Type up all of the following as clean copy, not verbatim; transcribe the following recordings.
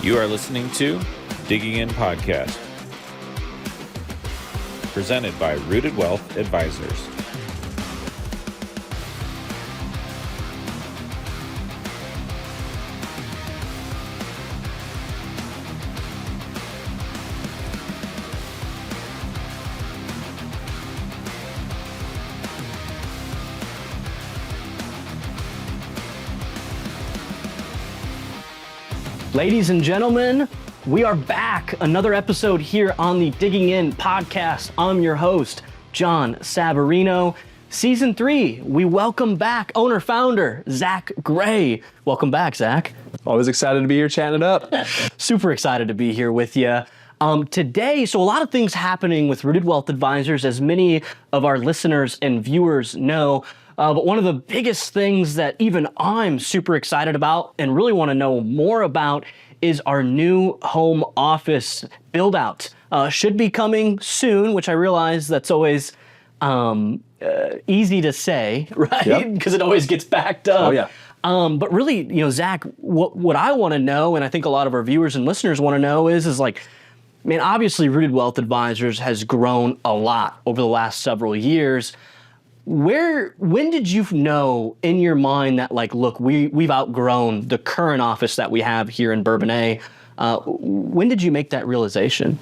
You are listening to Digging In Podcast, presented by Rooted Wealth Advisors. Ladies and gentlemen, we are back. Another episode here on the Digging In Podcast. I'm your host, John Savarino. Season 3, we welcome back owner-founder, Zach Gray. Welcome back, Zach. Always excited to be here chatting it up. Super excited to be here with you. Today, so a lot of things happening with Rooted Wealth Advisors, as many of our listeners and viewers know. But one of the biggest things that even I'm super excited about and really want to know more about is our new home office build out. Should be coming soon, which I realize that's always easy to say, right? Because it always gets backed up. Oh, yeah. But really, Zach, what I want to know, and I think a lot of our viewers and listeners want to know is like, man, obviously Rooted Wealth Advisors has grown a lot over the last several years. When did you know in your mind that, like, look, we've outgrown the current office that we have here in Bourbonnais? When did you make that realization?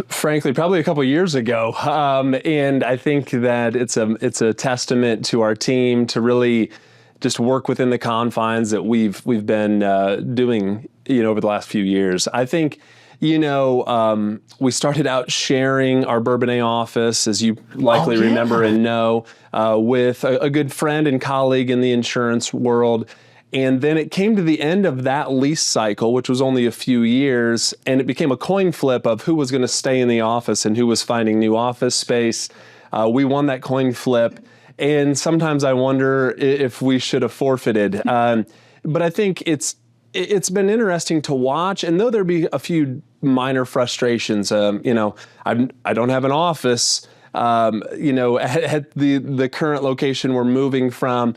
Frankly, probably a couple of years ago. And I think that it's a testament to our team to really just work within the confines that we've been doing, over the last few years. I think, we started out sharing our Bourbonnais office, as you likely remember and know, with a good friend and colleague in the insurance world. And then it came to the end of that lease cycle, which was only a few years, and it became a coin flip of who was going to stay in the office and who was finding new office space. We won that coin flip, and sometimes I wonder if we should have forfeited. But I think it's been interesting to watch, and though there be a few minor frustrations, I don't have an office, at the current location we're moving from.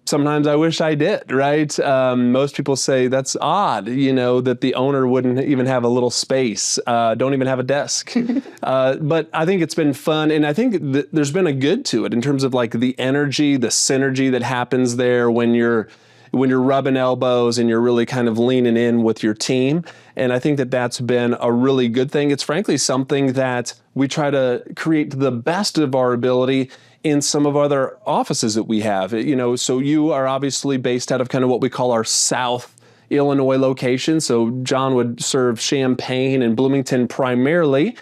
Sometimes I wish I did, right? Most people say that's odd, that the owner wouldn't even have a little space, don't even have a desk. But I think it's been fun, and I think there's been a good to it in terms of like the energy, the synergy that happens there when you're rubbing elbows and you're really kind of leaning in with your team. And I think that that's been a really good thing. It's frankly something that we try to create to the best of our ability in some of other offices that we have. So you are obviously based out of kind of what we call our South Illinois location. So John would serve Champaign and Bloomington primarily,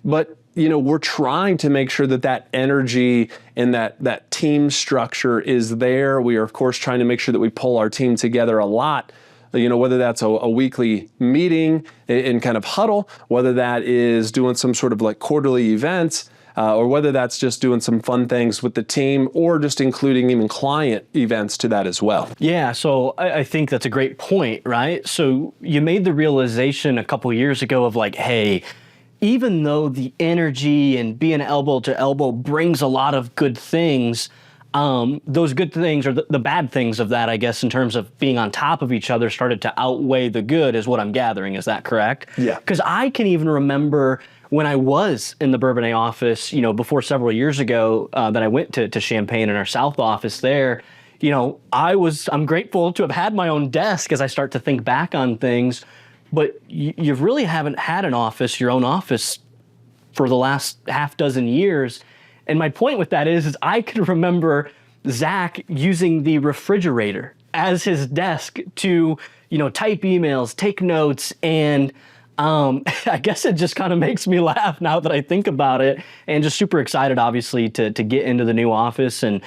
but we're trying to make sure that energy and that team structure is there. We are, of course, trying to make sure that we pull our team together a lot, whether that's a weekly meeting in kind of huddle, whether that is doing some sort of like quarterly events, or whether that's just doing some fun things with the team, or just including even client events to that as well. Yeah, so I think that's a great point, right? So you made the realization a couple years ago of like, hey, even though the energy and being elbow to elbow brings a lot of good things, those good things or the bad things of that, I guess, in terms of being on top of each other started to outweigh the good is what I'm gathering. Is that correct? Yeah. Because I can even remember when I was in the Bourbonnais office, before several years ago that I went to Champaign in our South office there, I'm grateful to have had my own desk as I start to think back on things. But you really haven't had your own office, for the last half dozen years. And my point with that is I can remember Zach using the refrigerator as his desk to, type emails, take notes, and I guess it just kind of makes me laugh now that I think about it, and just super excited, obviously, to get into the new office, and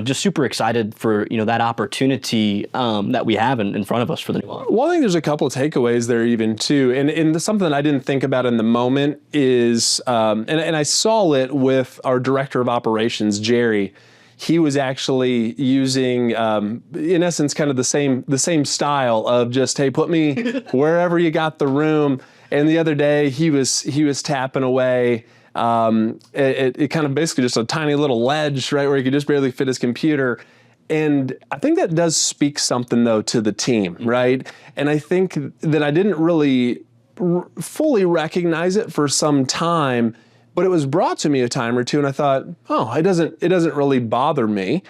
just super excited for that opportunity that we have in front of us for the new office. Well, I think there's a couple of takeaways there even too, and something that I didn't think about in the moment is, and I saw it with our director of operations, Jerry. He was actually using, in essence, kind of the same style of just, hey, put me wherever you got the room. And the other day he was tapping away it kind of basically just a tiny little ledge, right, where he could just barely fit his computer. And I think that does speak something, though, to the team, right? And I think that I didn't really fully recognize it for some time, but it was brought to me a time or two, and I thought, oh, it doesn't really bother me,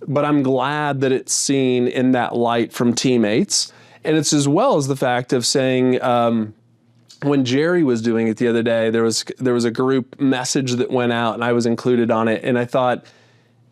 but I'm glad that it's seen in that light from teammates. And it's as well as the fact of saying, when Jerry was doing it the other day, there was a group message that went out, and I was included on it, and I thought,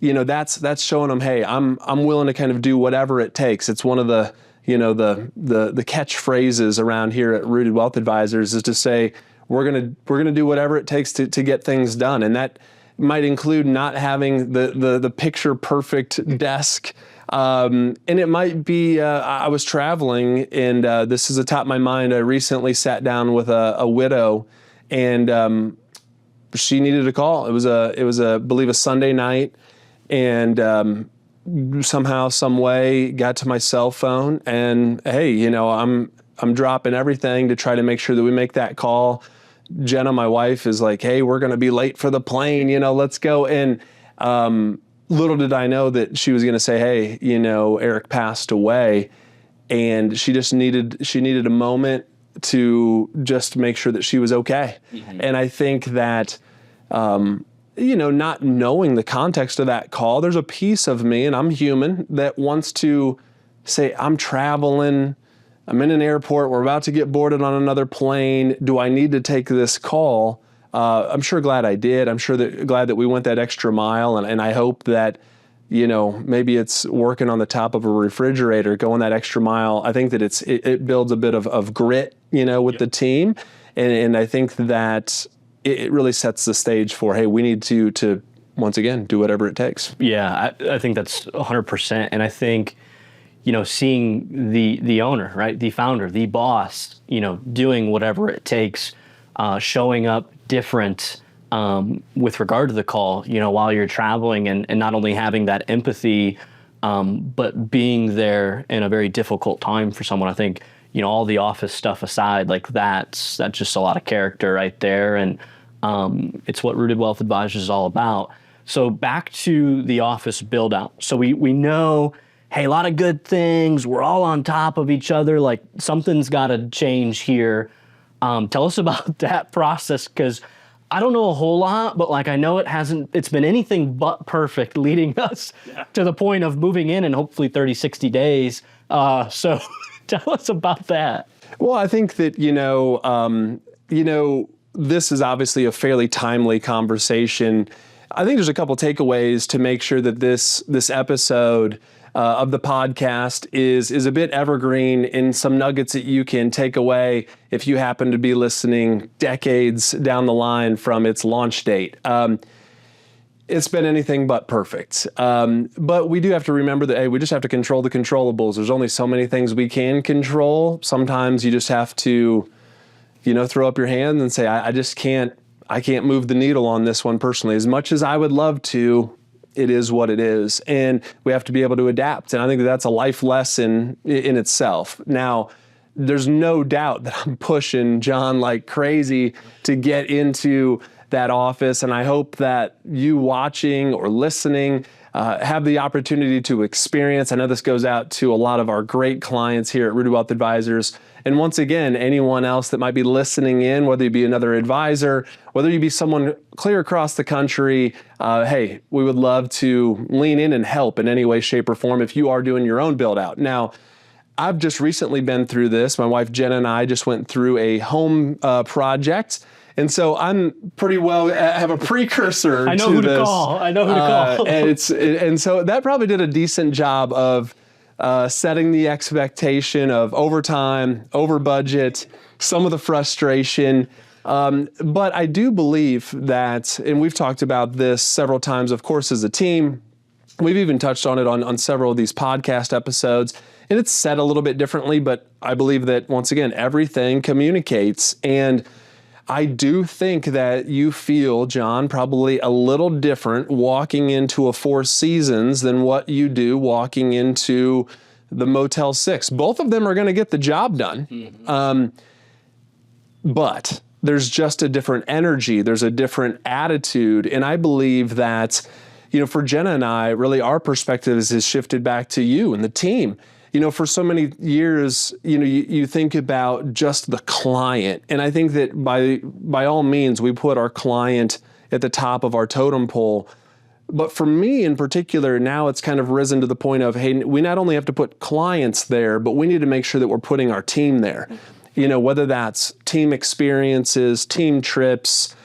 that's showing them, hey, I'm willing to kind of do whatever it takes. It's one of the the catchphrases around here at Rooted Wealth Advisors is to say we're gonna do whatever it takes to get things done, and that might include not having the picture perfect desk. And it might be, I was traveling, and this is atop my mind. I recently sat down with a widow, and she needed a call. It was I believe a Sunday night, and somehow, some way, got to my cell phone, and hey, I'm dropping everything to try to make sure that we make that call. Jenna, my wife, is like, hey, we're going to be late for the plane, let's go. And little did I know that she was going to say, hey, Eric passed away, and she just needed a moment to just make sure that she was okay. Mm-hmm. And I think that, not knowing the context of that call, there's a piece of me, and I'm human, that wants to say, I'm traveling, I'm in an airport, we're about to get boarded on another plane. Do I need to take this call? I'm sure glad I did. I'm sure glad that we went that extra mile, and I hope that, maybe it's working on the top of a refrigerator, going that extra mile. I think that it builds a bit of grit, with the team, and I think that it really sets the stage for, hey, we need to once again do whatever it takes. Yeah, I think that's 100%, and I think, seeing the owner, right, the founder, the boss, doing whatever it takes, showing up different with regard to the call, while you're traveling, and not only having that empathy, but being there in a very difficult time for someone. I think, all the office stuff aside, like that's just a lot of character right there. And it's what Rooted Wealth Advisors is all about. So back to the office build out. So we know, hey, a lot of good things. We're all on top of each other. Like something's got to change here. Tell us about that process, because I don't know a whole lot, but I know it's been anything but perfect leading us to the point of moving in hopefully 30, 60 days. So tell us about that. Well, I think that, this is obviously a fairly timely conversation. I think there's a couple takeaways to make sure that this episode of the podcast is a bit evergreen, in some nuggets that you can take away if you happen to be listening decades down the line from its launch date. It's been anything but perfect. But we do have to remember that, hey, we just have to control the controllables. There's only so many things we can control. Sometimes you just have to, throw up your hand and say, I can't move the needle on this one personally. As much as I would love to, it is what it is. And we have to be able to adapt. And I think that's a life lesson in itself. Now, there's no doubt that I'm pushing John like crazy to get into that office. And I hope that you watching or listening have the opportunity to experience. I know this goes out to a lot of our great clients here at Rooted Wealth Advisors. And once again, anyone else that might be listening in, whether you be another advisor, whether you be someone clear across the country, hey, we would love to lean in and help in any way, shape, or form if you are doing your own build out. Now, I've just recently been through this. My wife Jenna and I just went through a home project. And so I'm pretty well have a precursor to this. I know who to call. And so that probably did a decent job of setting the expectation of overtime, over budget, some of the frustration. But I do believe that, and we've talked about this several times, of course, as a team. We've even touched on it on several of these podcast episodes, and it's said a little bit differently, but I believe that, once again, everything communicates. And I do think that you feel, John, probably a little different walking into a Four Seasons than what you do walking into the Motel 6. Both of them are going to get the job done. Mm-hmm. But there's just a different energy. There's a different attitude. And I believe that, for Jenna and I, really our perspective has shifted back to you and the team. For so many years, you think about just the client. And I think that by all means, we put our client at the top of our totem pole. But for me in particular, now it's kind of risen to the point of, hey, we not only have to put clients there, but we need to make sure that we're putting our team there. Whether that's team experiences, team trips,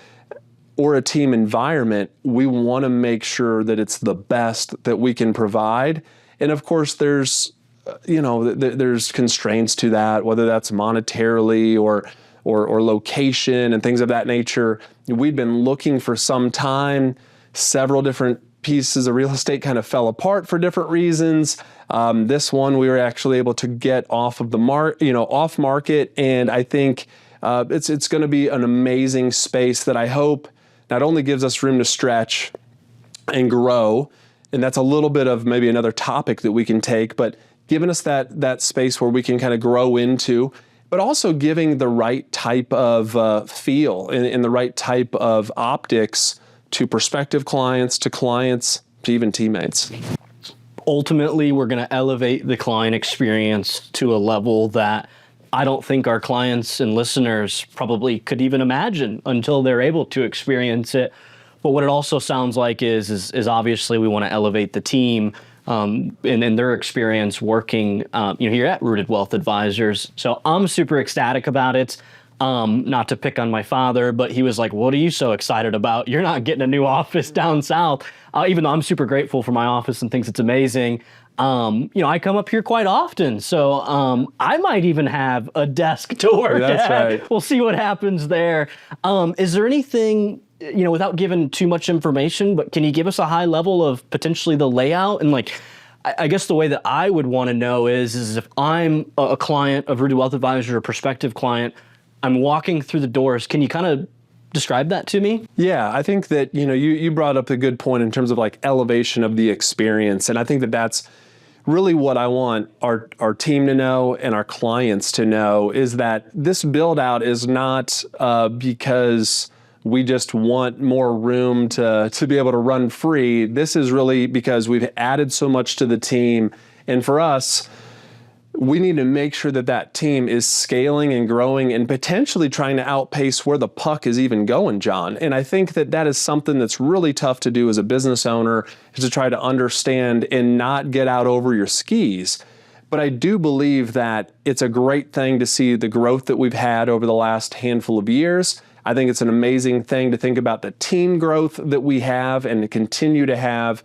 or a team environment, we want to make sure that it's the best that we can provide. And of course, there's constraints to that, whether that's monetarily or location and things of that nature. We've been looking for some time. Several different pieces of real estate kind of fell apart for different reasons. This one we were actually able to get off of the off market, and I think it's going to be an amazing space that I hope not only gives us room to stretch and grow, and that's a little bit of maybe another topic that we can take, but giving us that space where we can kind of grow into, but also giving the right type of feel and the right type of optics to prospective clients, to even teammates. Ultimately, we're going to elevate the client experience to a level that I don't think our clients and listeners probably could even imagine until they're able to experience it. But what it also sounds like is obviously we want to elevate the team and their experience working here at Rooted Wealth Advisors. So I'm super ecstatic about it. Not to pick on my father, but he was like, what are you so excited about? You're not getting a new office down south. Even though I'm super grateful for my office and thinks it's amazing. I come up here quite often. So I might even have a desk to work at. Right. We'll see what happens there. Is there anything, without giving too much information, but can you give us a high level of potentially the layout? And I guess the way that I would want to know is if I'm a client of Rooted Wealth Advisor, a prospective client, I'm walking through the doors. Can you kind of describe that to me? Yeah, I think that, you brought up a good point in terms of elevation of the experience. And I think that that's really what I want our team to know and our clients to know, is that this build out is not because we just want more room to be able to run free. This is really because we've added so much to the team. And for us, we need to make sure that team is scaling and growing and potentially trying to outpace where the puck is even going, John. And I think that is something that's really tough to do as a business owner, is to try to understand and not get out over your skis. But I do believe that it's a great thing to see the growth that we've had over the last handful of years. I think it's an amazing thing to think about the team growth that we have and to continue to have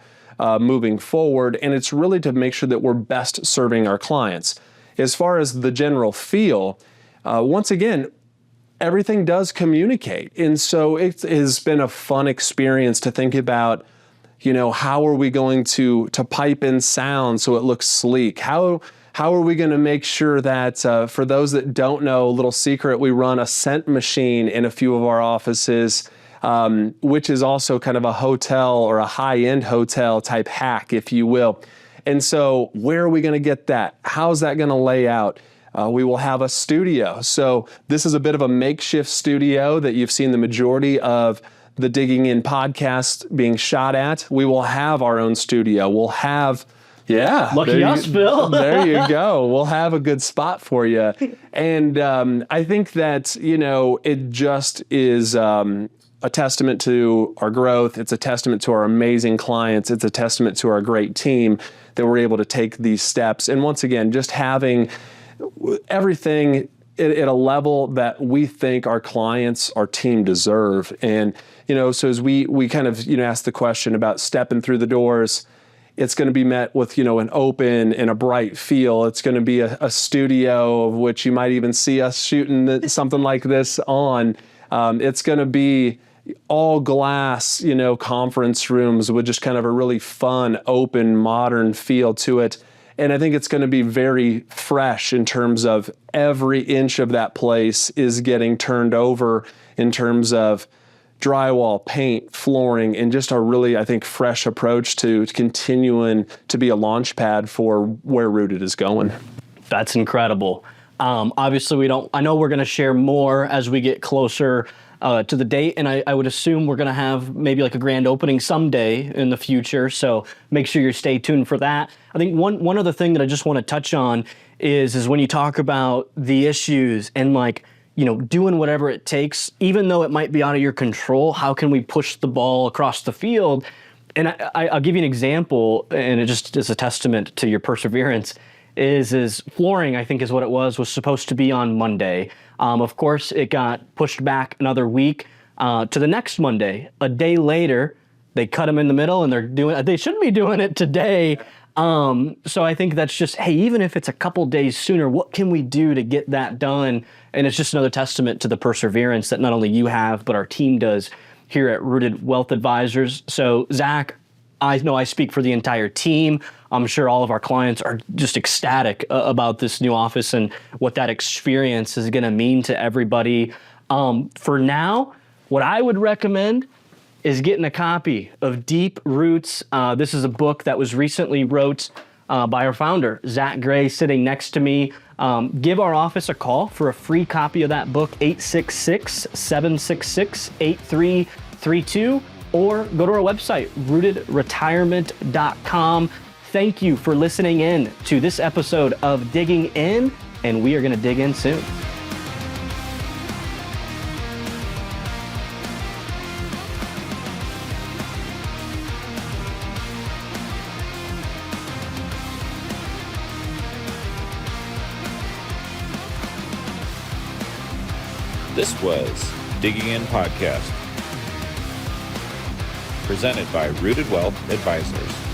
moving forward, and it's really to make sure that we're best serving our clients. As far as the general feel, once again, everything does communicate, and so it has been a fun experience to think about, how are we going to pipe in sound so it looks sleek? How are we going to make sure that, for those that don't know, a little secret, we run a scent machine in a few of our offices, which is also kind of a hotel or a high-end hotel type hack, if you will. And so where are we going to get that? How's that going to lay out? We will have a studio. So this is a bit of a makeshift studio that you've seen the majority of the Digging In podcast being shot at. We will have our own studio. We'll have... Yeah. Lucky us, Bill. There you go. We'll have a good spot for you. And I think that, it just is a testament to our growth. It's a testament to our amazing clients. It's a testament to our great team that we're able to take these steps. And once again, just having everything at a level that we think our clients, our team deserve. And, so as we kind of, ask the question about stepping through the doors, it's going to be met with, an open and a bright feel. It's going to be a studio of which you might even see us shooting something like this on. It's going to be all glass, conference rooms with just kind of a really fun, open, modern feel to it. And I think it's going to be very fresh in terms of every inch of that place is getting turned over in terms of drywall, paint, flooring, and just a really, I think, fresh approach to continuing to be a launch pad for where Rooted is going. That's incredible. Obviously, I know we're going to share more as we get closer to the date, and I would assume we're going to have maybe like a grand opening someday in the future. So make sure you stay tuned for that. I think one other thing that I just want to touch on is when you talk about the issues and like, doing whatever it takes, even though it might be out of your control, how can we push the ball across the field? And I'll give you an example, and it just is a testament to your perseverance, is flooring, I think is what it was supposed to be on Monday. Of course, it got pushed back another week to the next Monday. A day later, they cut them in the middle, and they shouldn't be doing it today. So I think that's just, hey, even if it's a couple days sooner, what can we do to get that done? And it's just another testament to the perseverance that not only you have, but our team does here at Rooted Wealth Advisors. So Zach, I know I speak for the entire team. I'm sure all of our clients are just ecstatic about this new office and what that experience is going to mean to everybody. For now, what I would recommend is getting a copy of Deep Roots. This is a book that was recently wrote by our founder, Zach Gray, sitting next to me. Give our office a call for a free copy of that book, 866-766-8332, or go to our website, rootedretirement.com. Thank you for listening in to this episode of Digging In, and we are going to dig in soon. This was Digging In Podcast, presented by Rooted Wealth Advisors.